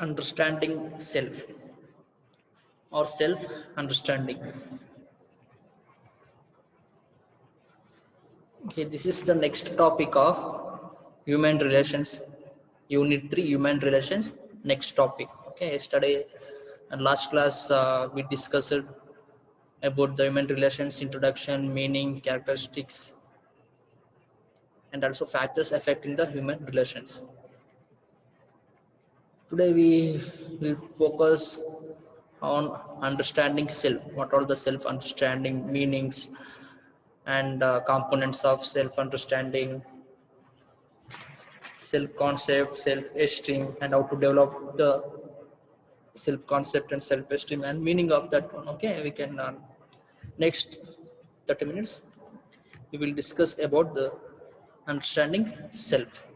understanding self or self understanding. Okay, this is the next topic of human relations, unit 3, human relations. Next topic. Okay, yesterday and last class we discussed about the human relations, introduction, meaning, characteristics, and also factors affecting the human relations. Today we will focus on understanding self. What are the self understanding meanings and components of self understanding, self concept, self esteem, and how to develop the self concept and self esteem and meaning of that one. Okay, we can next 30 minutes we will discuss about the understanding self.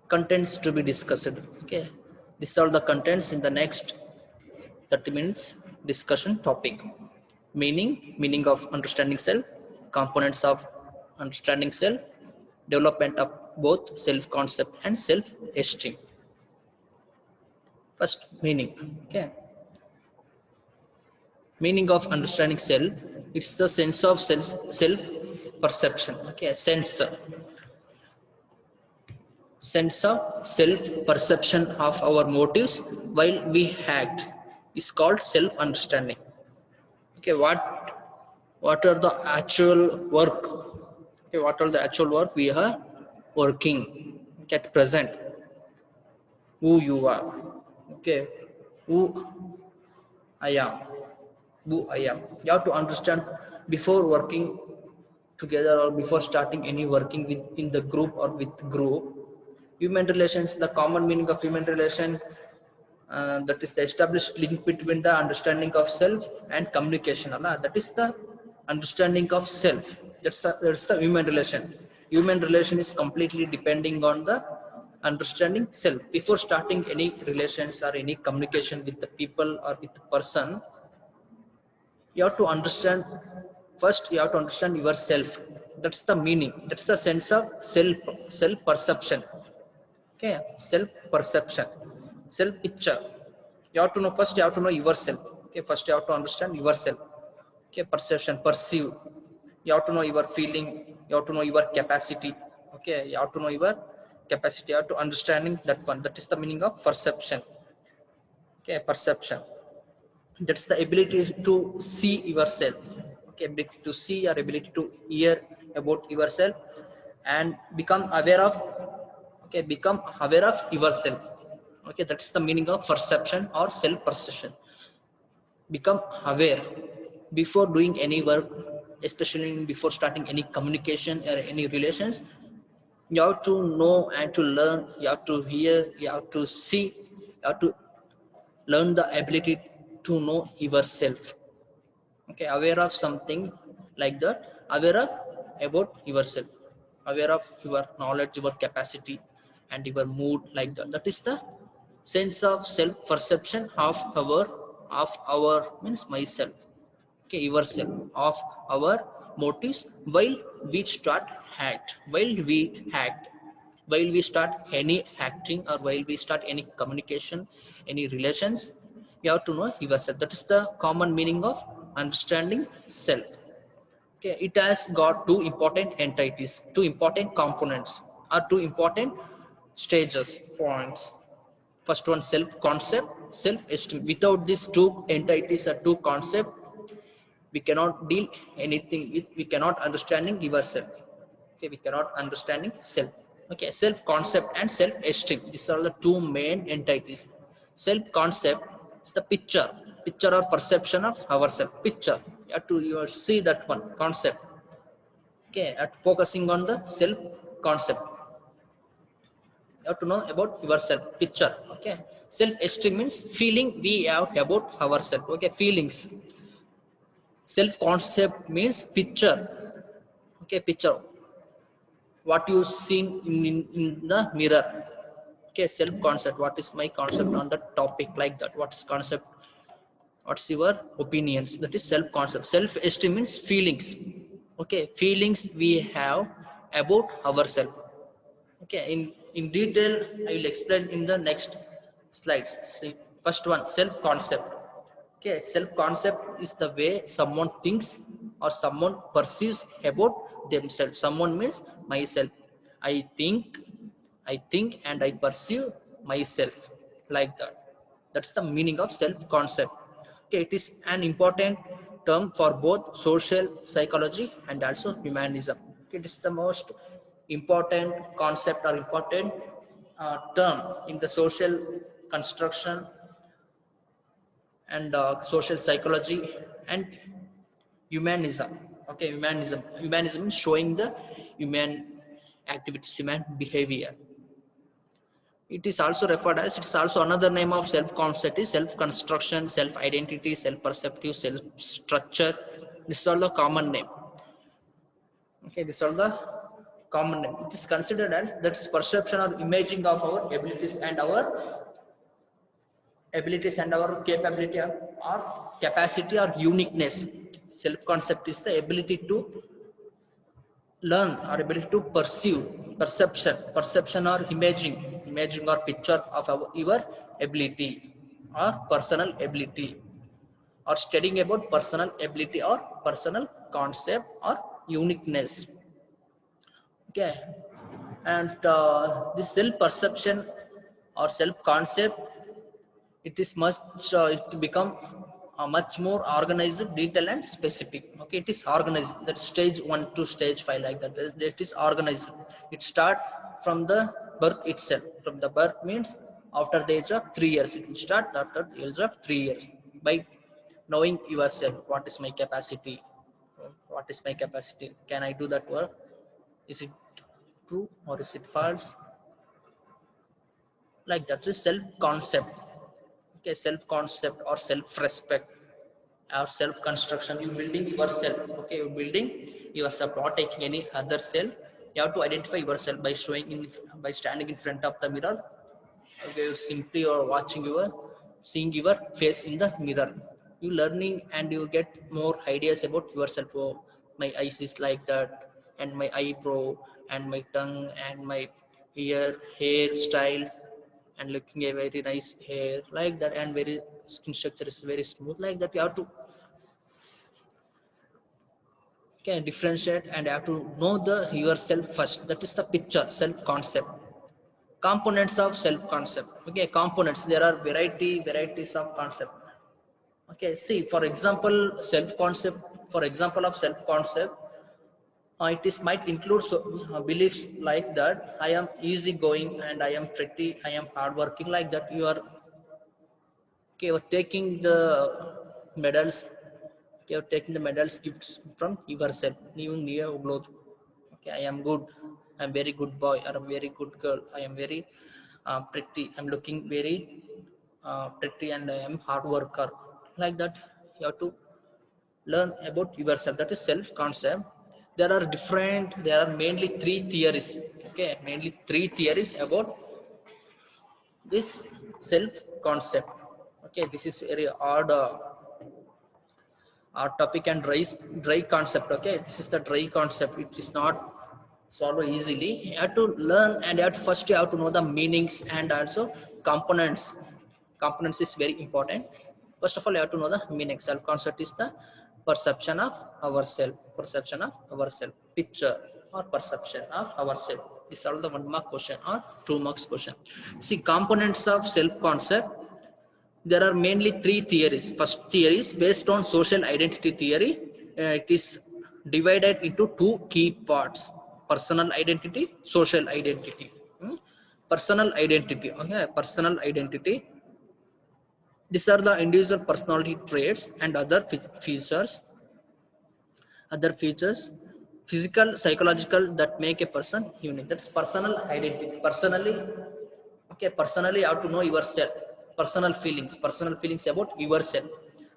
Contents to be discussed. Okay, these are the contents in the next 30 minutes discussion topic. Meaning of understanding self, components of understanding self, development of both self concept and self esteem. First, meaning. Okay, meaning of understanding self, it's the sense of self perception. Okay, sense of self perception of our motives while we act is called self understanding. Okay, what are the actual work? Okay, what are the actual work we are working at present? Who you are? Okay, who I am. Who I am. You have to understand before working together or before starting any working with in the group or with group. Human relations, the common meaning of human relation, that is the established link between the understanding of self and communication. That is the understanding of self. That's the human relation. Human relation is completely depending on the understanding self. Before starting any relations or any communication with the people or with the person, you have to understand first. You have to understand yourself. That's the meaning. That's the sense of self perception. Okay, self perception, self picture. You have to know first. You have to know yourself. Okay, first you have to understand yourself. Okay, perception, perceive. You have to know your feeling. You have to know your capacity. Okay, you have to know your capacity. You have to understanding that one. That is the meaning of perception. Okay, perception. That's the ability to see yourself. Okay, ability to see or ability to hear about yourself and become aware of. Okay, become aware of yourself. Okay, that's the meaning of perception or self perception. Become aware before doing any work, especially before starting any communication or any relations. You have to know and to learn. You have to hear, you have to see, you have to learn the ability to know yourself. Okay, aware of something like that, aware of about yourself, aware of your knowledge, your capacity, and your mood, like that. That is the sense of self perception of our means myself. Okay, yourself, of our motives while we start act while we act while we start any acting or while we start any communication, any relations. You have to know yourself. That is the common meaning of understanding self. Okay, it has got two important entities, two important components, or two important stages, points. First one, self concept, self esteem. Without these two entities or two concepts, we cannot deal anything with, we cannot understanding yourself. Okay, we cannot understanding self. Okay, self concept and self esteem, these are the two main entities. Self concept is the picture or perception of ourselves. Picture, you have to see that one concept. Okay, at focusing on the self concept, you have to know about yourself. Picture. Okay, self esteem means feeling we have about ourselves. Okay, feelings. Self concept means picture. Okay, picture, what you seen in the mirror. Okay, self concept, what is my concept on the topic, like that. What is concept, what's your opinions, that is self concept. Self esteem means feelings. Okay, feelings we have about ourselves. Okay, in in detail I will explain in the next slides. See, first one, self concept. Okay, self concept is the way someone thinks or someone perceives about themselves. Someone means myself. I think, and I perceive myself like that. That's the meaning of self concept. Okay, it is an important term for both social psychology and also humanism. It is the most important concept or important term in the social construction and social psychology and humanism. Okay, humanism is showing the human activities, human behavior. It is also referred as, it's also another name of self concept is self construction, self identity, self perceptive, self structure. This is all the common name. Okay, this is all the common name. It is considered as that's perception or imaging of our abilities and our capability or capacity or uniqueness. Self concept is the ability to learn or ability to perceive, perception or imaging or picture of your ability or personal ability, or studying about personal ability or personal concept or uniqueness. Okay, and this self perception or self concept, it is much it become much more organized, detailed and specific. Okay, it is organized, that stage 1 to stage 5 like that. It is organized. It start from the birth itself. From the birth means after the age of 3 years. It will start after the age of 3 years by knowing yourself. What is my capacity? What is my capacity? Can I do that work? Is it true or is it false? Like that is self concept. Okay, self concept or self respect or self construction. You building yourself. Okay, you building yourself, not taking any other self. You have to identify yourself by showing in, by standing in front of the mirror. Okay, you simply or watching your, seeing your face in the mirror. You learning and you get more ideas about yourself. Oh, my eyes is like that, and my eyebrow, and my tongue, and my ear hair style, and looking a very nice hair like that, and very skin structure is very smooth like that. You have to, okay, differentiate and you have to know the yourself first. That is the picture, self concept. Components of self concept. Okay, components, there are varieties of concept. Okay, see, for example, self concept, for example of self concept, it is might include beliefs like that I am easygoing and I am pretty, I am hardworking like that. You are, okay, you're taking the medals, okay, you're taking the medals gifts from yourself. Even near growth. Okay, I am good, I'm very good boy, or I'm very good girl, I am very pretty, I'm looking very pretty, and I am hard worker like that. You have to learn about yourself. That is self concept. There are different, there are mainly three theories. Okay, mainly three theories about this self concept. Okay, this is very odd topic and dry concept. Okay, this is the dry concept. It is not swallow easily. You have to learn and you have to, first you have to know the meanings and also components. Components is very important. First of all, you have to know the meaning. Self concept is the perception of ourself, perception of ourself, picture or perception of ourself. These are the 1 mark question or 2 marks question. See, components of self concept, there are mainly three theories. First theory is based on social identity theory. It is divided into two key parts: personal identity, social identity. Personal identity. Okay, personal identity, these are the individual personality traits and features, other features, physical, psychological, that make a person unique. That's personal identity. Personally, okay, personally you have to know yourself. Personal feelings about yourself.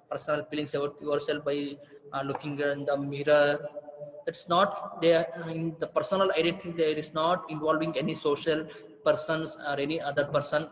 Personal feelings about yourself by looking in the mirror. It's not there in the personal identity. There is not involving any social persons or any other person.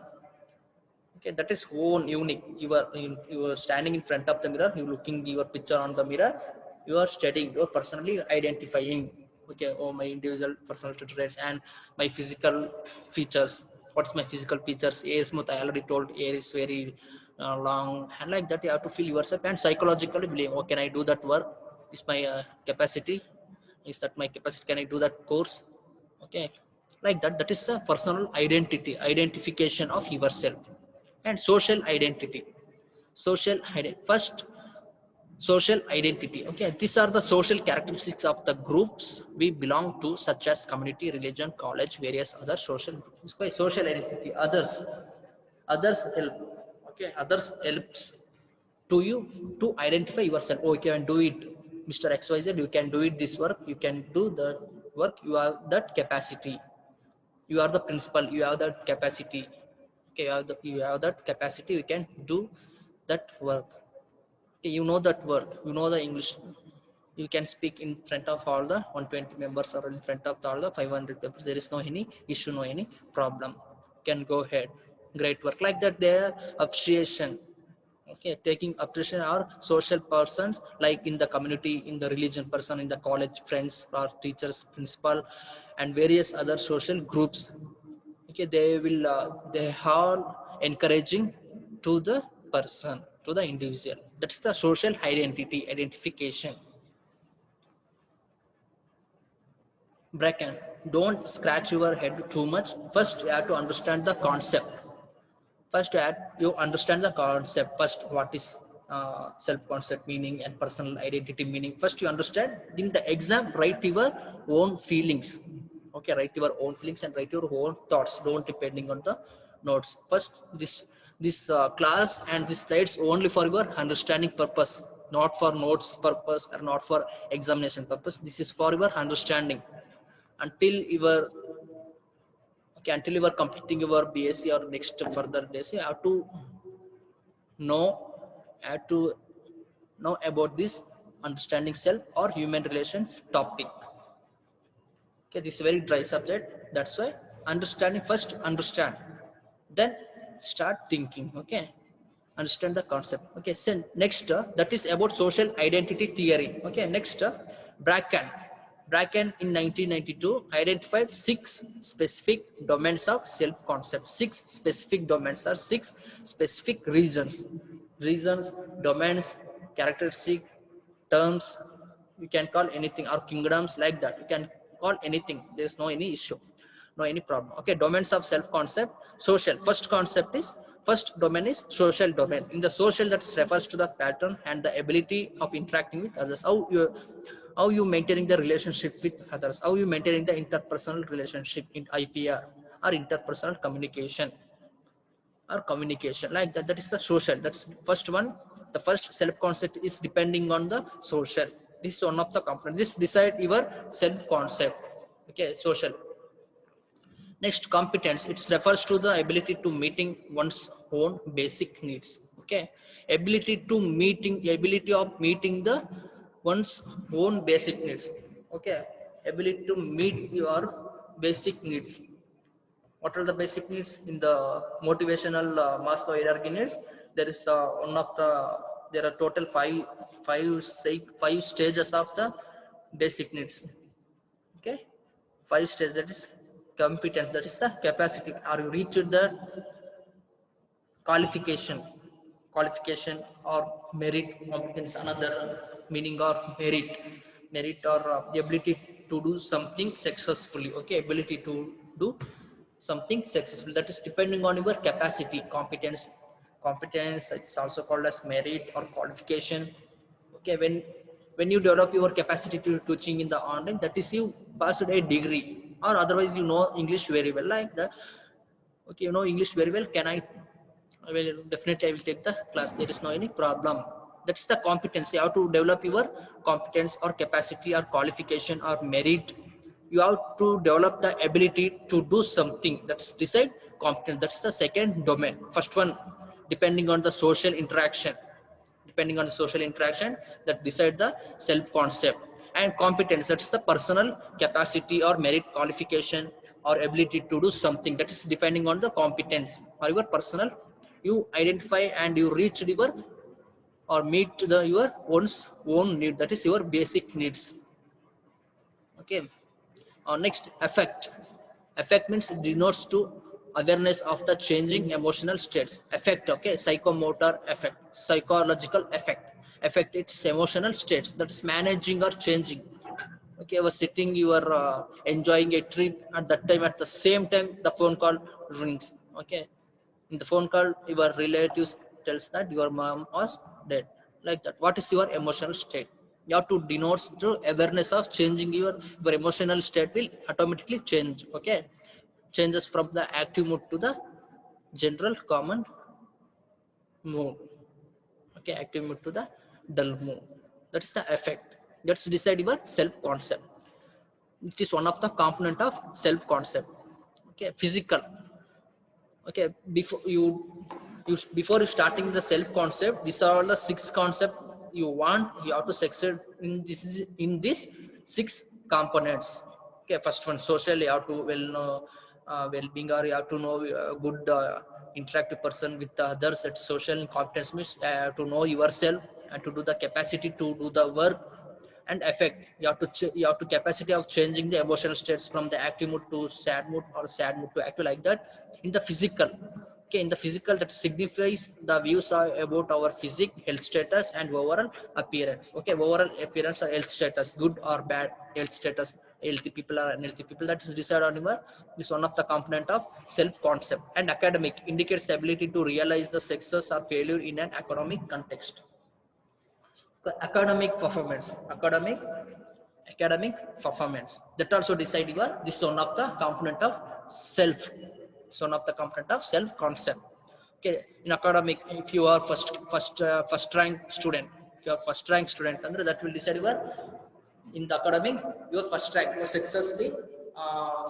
Okay, that is own unique. You are standing in front of the mirror, you looking your picture on the mirror, you are studying, you are personally identifying. Okay, oh, my individual personal traits and my physical features. What's my physical features? Air smooth, I already told. Air is very long, and like that you have to feel yourself and psychologically believe, oh, can I do that work? Is my capacity, is that my capacity, can I do that course? Okay, like that. That is the personal identity, identification of yourself. And social identity. First, social identity. Okay, these are the social characteristics of the groups we belong to, such as community, religion, college, various other social groups. Okay, social identity. Others help. Okay, others helps to you to identify yourself. Oh, you can do it, Mr. XYZ, you can do it, this work, you can do the work, you have that capacity, you are the principal, you have that capacity. Okay, you have that capacity, you can do that work. Okay, you know that work, you know the English, you can speak in front of all the 120 members or in front of all the 500 members. There is no any issue, no any problem. You can go ahead. Great work. Like that, their appreciation. Okay, taking appreciation or social persons, like in the community, in the religion person, in the college friends or teachers, principal, and various other social groups. Okay, they will they are encouraging to the person, to the individual. That's the social identity, identification. Bracken, don't scratch your head too much. First you have to understand the concept. First you understand the concept. First, what is self concept meaning and personal identity meaning. First you understand. In the exam, write your own feelings. Okay, write your own feelings and write your own thoughts, don't depending on the notes. First, this class and this slides only for your understanding purpose, not for notes purpose or not for examination purpose. This is for your understanding. Until your, okay, until you are completing your BSc or next further days, you have to know, have to know about this understanding self or human relations topic. Okay, this is a very dry subject, that's why understanding. First understand, then start thinking. Okay, understand the concept. Okay, so next that is about social identity theory. Okay, next Bracken. Bracken in 1992 identified 6 specific domains of self-concept. 6 specific domains or 6 specific regions, domains, characteristic, terms. You can call anything, or kingdoms, like that. You can call anything. There's no any issue, no any problem. Okay, domains of self-concept. Social. First domain is social domain. In the social, that refers to the pattern and the ability of interacting with others. How you maintaining the relationship with others, how you maintaining the interpersonal relationship in IPR or interpersonal communication, like that. That is the social. That's first one. The first self concept is depending on the social. This is one of the component. This decide your self concept. Okay, social. Next, competence. It refers to the ability to meeting one's own basic needs. Okay, ability of meeting the one's own basic needs. Okay, ability to meet your basic needs. What are the basic needs in the motivational Maslow hierarchy needs? There is one of the, there are total five stages of the basic needs. Okay, 5 stages. That is competence, that is the capacity. Are you reached the qualification or merit? Competence, another meaning of merit or ability to do something successfully. Okay, ability to do something successful. That is depending on your capacity. Competence it's also called as merit or qualification. Okay, when you develop your capacity to teaching in the online, that is you passed a degree, or otherwise you know English very well, like that. Okay, you know English very well, can I will definitely, I will take the class, there is no any problem. That's the competence. You have to develop your competence or capacity or qualification or merit. You have to develop the ability to do something. That's decide competence. That's the second domain. First one, depending on the social interaction, that decide the self concept. And competence, that's the personal capacity or merit, qualification or ability to do something. That is depending on the competence or your personal, you identify and you reach your or meet the your one's own need, that is your basic needs. Okay. Next, affect. Affect means denotes to awareness of the changing emotional states. Affect, okay, psychomotor affect, psychological affect. Affect its emotional states, that is managing or changing. Okay, you were sitting, you were enjoying a trip at that time. At the same time, the phone call rings. Okay, in the phone call, your relatives tells that your mom was dead. Like that. What is your emotional state? You have to denote through awareness of changing your emotional state will automatically change. Okay, changes from the active mood to the general common mood. Okay, active mood to the dull mood. That is the effect. That's decide your self concept. It is one of the component of self concept. Okay, physical. Okay, before you starting the self concept, these are all the six concept you want. You have to succeed in this six components. Okay, first one, social. You have to well know well-being, or you have to know good interactive person with the others. That social competence means to know yourself and to do the capacity to do the work. And affect, you have to capacity of changing the emotional states from the active mood to sad mood, or sad mood to active, like that. In the physical, okay, in the physical, that signifies the views are about our physique, health status, and overall appearance. Okay, overall appearance or health status, good or bad health status, healthy people or unhealthy people, that is decided on your this one of the component of self concept. And academic indicates the ability to realize the success or failure in an economic context. Academic performance, academic performance, that also decide your this one of the component of self, it's one of the component of self concept. Okay, in academic, if you are first rank student, if you are first rank student, and that will decide your in the academic, your first rank, you successfully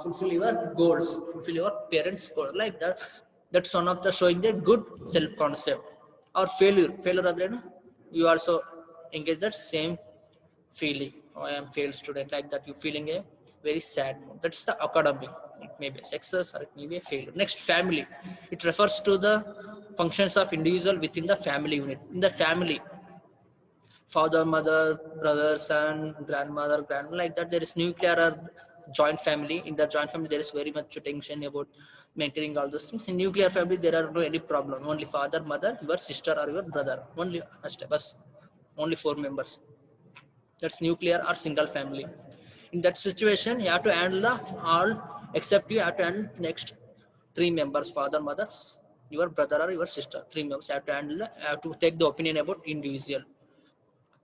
fulfill your goals, fulfill your parents goal, like that. That's one of the showing the good self concept. Or failure again, you also engage that same feeling, oh, I am failed student, like that. You feeling a very sad mood. That's the academic. It may be a success or it may be a failure. Next, family. It refers to the functions of individual within the family unit. In the family, father, mother, brother, son, grandmother, grandmother, like that. There is nuclear or joint family. In the joint family, there is very much tension about maintaining all those things. In nuclear family, there are no any problem. Only father, mother, your sister or your brother. Only bus. Only four members. That's nuclear or single family. In that situation, you have to handle the all, except you have to handle next three members, father, mother, your brother or your sister. Three members have to handle have to take the opinion about individual.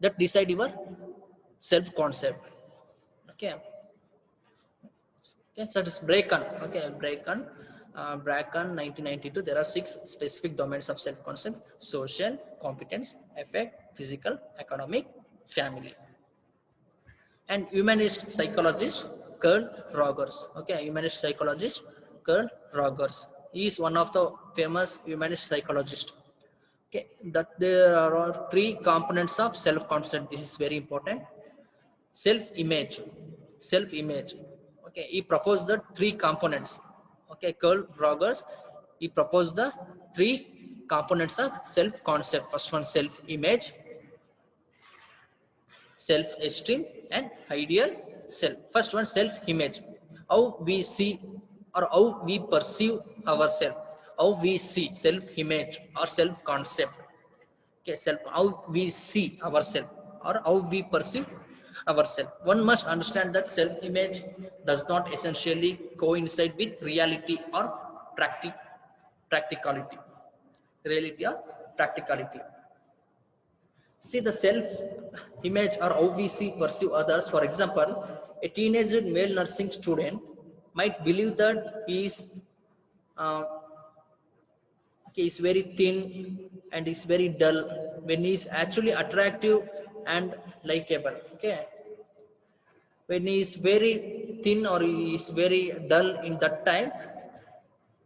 That decide your self concept. Okay. Okay, so it's Bracken. Okay, Bracken 1992. There are six specific domains of self concept: social, competence, affect, physical, economic, family. And humanist psychologist Carl Rogers. Okay, humanist psychologist Carl Rogers. He is one of the famous humanist psychologists. Okay, that there are three components of self-concept. This is very important. Self-image, self-image. Okay, he proposed the three components. Okay, Carl Rogers, he proposed the three components of self-concept. First one, self-image, self-esteem, and ideal self. First one, self-image. How we see or how we perceive ourselves. How we see self-image or self-concept. Okay, how we see ourselves or how we perceive ourselves. One must understand that self-image does not essentially coincide with reality or practicality. Reality or practicality. See the self image or how we see perceive others. For example, a teenage male nursing student might believe that uh, he is very thin and is very dull when he is actually attractive and likable. Okay, when he is very thin or he is very dull in that time,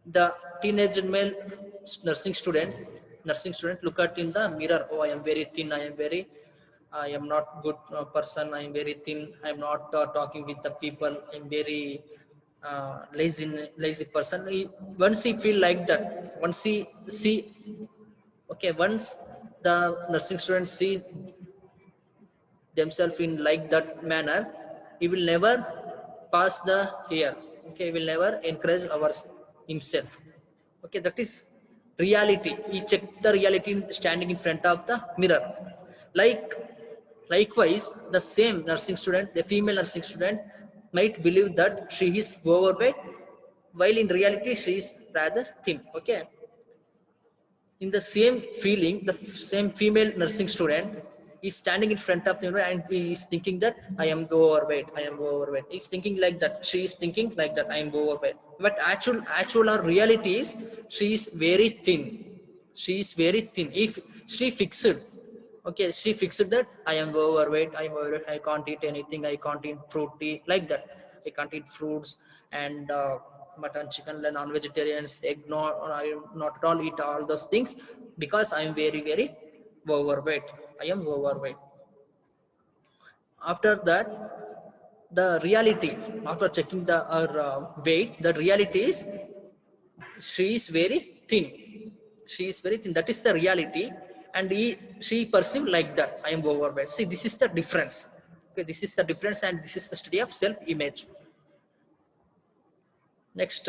the teenage male nursing student look at in the mirror. Oh, I am very thin, I am not good person, I am very thin, I am not talking with the people, I am very lazy person. Once he feel like that, once he see, okay, once the nursing students see themselves in like that manner, he will never pass the year. Okay, he will never encourage our himself. Okay, that is reality. He checked the reality standing in front of the mirror. Like likewise, the same nursing student, the female nursing student, might believe that she is overweight, while in reality she is rather thin. Okay, in the same feeling, the same female nursing student is standing in front of the mirror and he is thinking that I am overweight, I am overweight. He's thinking like that, she is thinking like that, I am overweight. But actual or reality is she is very thin. She is very thin. If she fixed, okay, she fixed that I am overweight, I am overweight, I can't eat anything, I can't eat fruity, like that, I can't eat fruits and mutton, chicken, non-vegetarians, egg, not, I not at all eat all those things because I am very very overweight, I am overweight. After that, the reality, after checking the weight, the reality is she is very thin. She is very thin, that is the reality. And she perceived like that, I am overweight. See, this is the difference. Okay, this is the difference, and this is the study of self image. Next,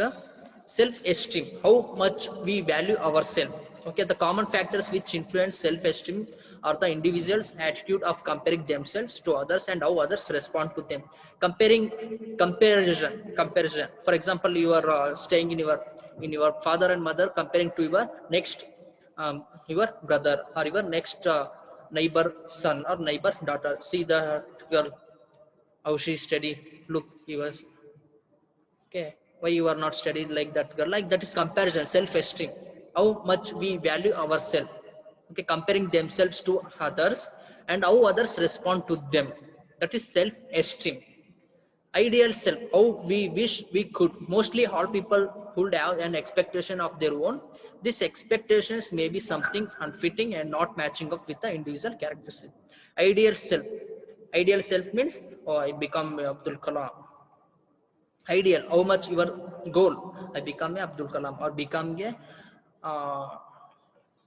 self-esteem, how much we value ourselves. Okay, the common factors which influence self-esteem are the individual's attitude of comparing themselves to others and how others respond to them. Comparison. For example, you are staying in your father and mother, comparing to your next your brother or your next neighbor son or neighbor daughter. See the girl, how she study. Look, he was okay, why you are not studied like that girl, like that is comparison, self-esteem, how much we value ourselves. Okay, comparing themselves to others and how others respond to them, that is self-esteem. Ideal self, how we wish we could. Mostly all people would have an expectation of their own. These expectations may be something unfitting and not matching up with the individual characteristics. Ideal self, ideal self means, oh, I become Abdul Kalam. Ideal, how much your goal, I become a Abdul Kalam or become a uh,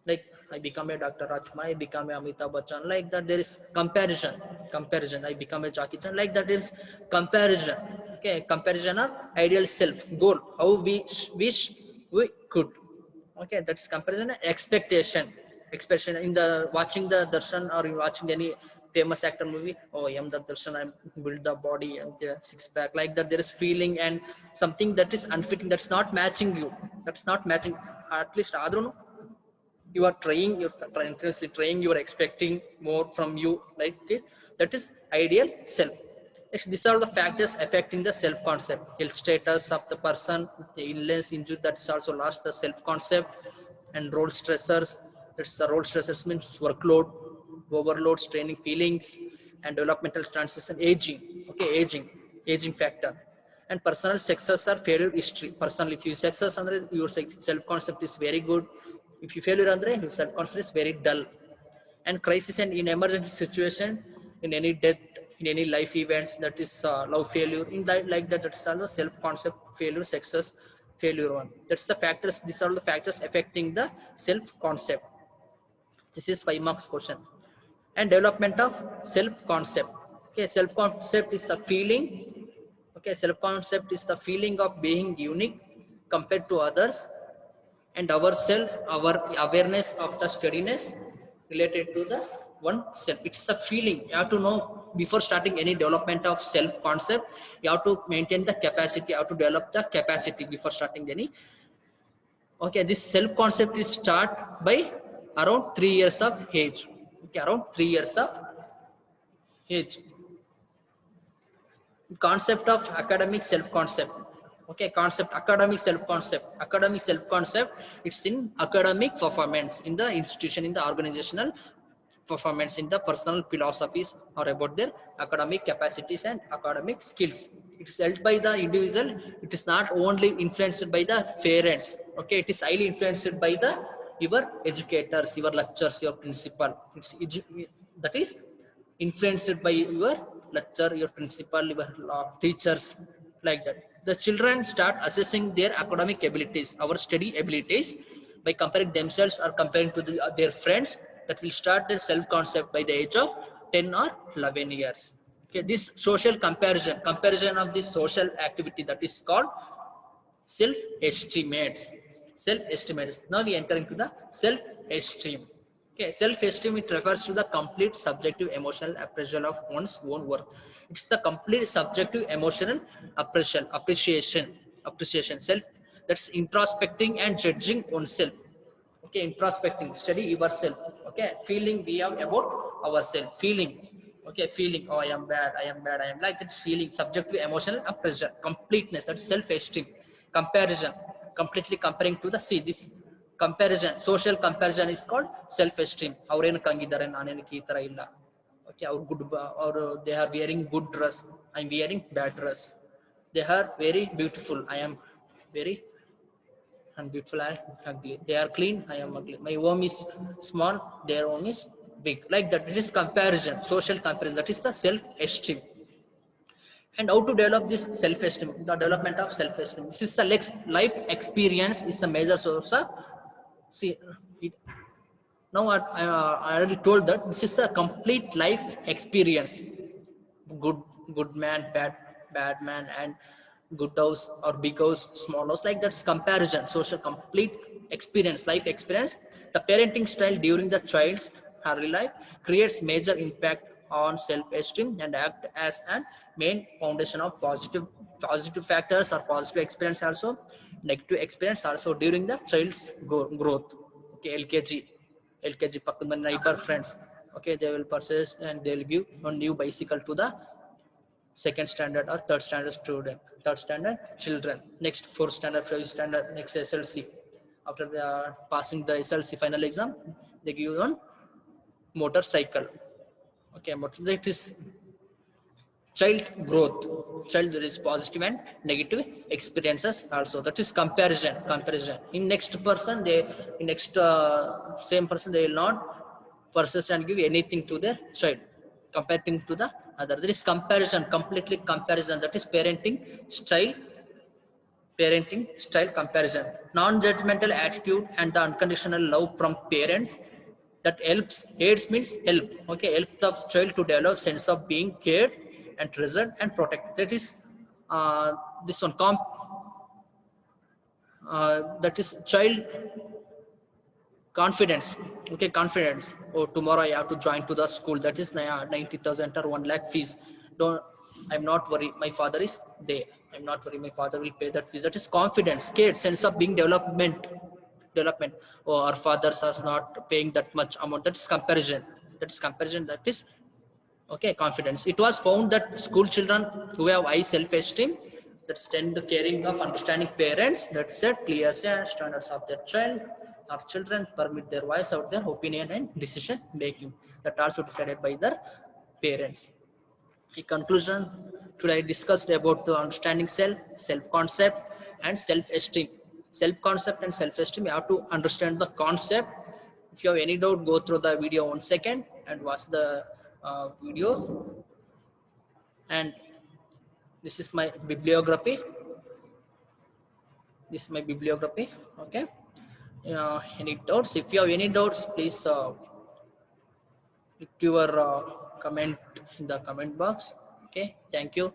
like I become a Dr. Rajkumar, I become a Amitabh Bachchan, like that there is comparison, I become a Jackie Chan, like that there is comparison. Okay, comparison of ideal self, goal, how we wish we could. Okay, that's comparison. Expectation in the watching the darshan or watching any famous actor movie, oh, I am the darshan, I build the body and the six pack, like that there is feeling and something that is unfitting, that's not matching you, that's not matching. At least I don't know, you are trying, you're continuously trying, you are expecting more from you, like it, that is ideal self. Next, these are the factors affecting the self concept. Health status of the person, the illness, injury, that is also lost the self concept. And role stressors, that's the role stressors means workload, overload, straining feelings, and developmental transition, aging. Okay, aging factor. And personal success or failure history. Personal, if you success andre your self concept is very good, if you failure andre your self concept is very dull. And crisis and in emergency situation, in any death, in any life events, that is love failure, in that, like that, that's all the self concept failure, success failure one, that's the factors. These are the factors affecting the self concept. This is 5 marks question. And development of self concept. Okay, self concept is the feeling. Okay, self concept is the feeling of being unique compared to others and ourself, our awareness of the steadiness related to the one self. It's the feeling you have to know. Before starting any development of self concept, you have to maintain the capacity, you have to develop the capacity before starting any. Okay, this self concept is start by around 3 years of age. Okay, around 3 years of age. Concept of academic self concept. Okay, concept academic self concept. Academic self concept, it's in academic performance in the institution, in the organizational performance, in the personal philosophies or about their academic capacities and academic skills. It is held by the individual. It is not only influenced by the parents. Okay, it is highly influenced by the your educators, your lecturers, your principal. It's that is influenced by your lecturer, your principal, your teachers, like that. The children start assessing their academic abilities, our study abilities, by comparing themselves or comparing to their friends. That will start their self concept by the age of 10 or 11 years. Okay, this social comparison of this social activity, that is called self-estimates. Self-estimates. Now we enter into the self-esteem. Okay, self-esteem, it refers to the complete subjective emotional appraisal of one's own worth. It's the complete subjective emotional appreciation. Self, that's introspecting and judging oneself. Okay, introspecting, study yourself. Okay, feeling we have about ourselves, feeling. Okay, feeling, oh, I am bad, I am bad, I am like that. Feeling, subjective emotional appraisal, completeness, that's self-esteem. Comparison, completely comparing to the, see this comparison, social comparison is called self-esteem. ಅವ್ರೇನು ಕಂಗಿದ್ದಾರೆ ನಾನೇನಕ್ಕೆ ಈ ತರ ಇಲ್ಲ. Okay, our good, or they are wearing good dress, I'm wearing bad dress. They are very beautiful, I am very and beautiful, and ugly. They are clean, I am ugly. My home is small, their home is big. Like that, it is comparison, social comparison. That is the self-esteem. And how to develop this self-esteem? The development of self-esteem. This is the life experience is the major source of. See, it, now I already told that this is a complete life experience. Good, good man, bad man, and good house or big house, small house, like that's comparison, social complete experience, life experience. The parenting style during the child's early life creates major impact on self-esteem and act as an main foundation of positive factors or positive experience also, negative experience also during the child's growth. Okay, lkg pakka neighbor friends. Okay, they will purchase and they'll give a new bicycle to the second standard or third standard student, third standard children. Next fourth standard, fifth standard, next SLC. After the passing the SLC final exam, they give one motorcycle. Okay, but that is child growth. Child, there is positive and negative experiences also. That is comparison. In next person, they in next same person, they will not purchase and give anything to their child comparing to the other. There is comparison, completely comparison. That is parenting style comparison. Non-judgmental attitude and the unconditional love from parents, that helps, aids means help. Okay, help the child to develop sense of being cared and treasured and protected. That is this one that is child confidence. Okay, confidence. Oh, tomorrow I have to join to the school, that is 90,000 or 1 lakh fees. Don't, I'm not worried, my father is there. I'm not worried, my father will pay that fees. That is confidence, kid sense of being development. Oh, our fathers are not paying that much amount. That is comparison. That is okay, confidence. It was found that school children who have high self-esteem, that tend the caring of understanding parents, that set clear standards of their child or children, permit their voice out their opinion and decision making, that also decided by their parents. In conclusion, today I discussed about the understanding self-concept and self-esteem. Self-concept and self-esteem, you have to understand the concept. If you have any doubt, go through the video 1 second and watch the video. And this is my bibliography. Okay. Any doubts? If you have any doubts, please put your comment in the comment box. Okay. Thank you.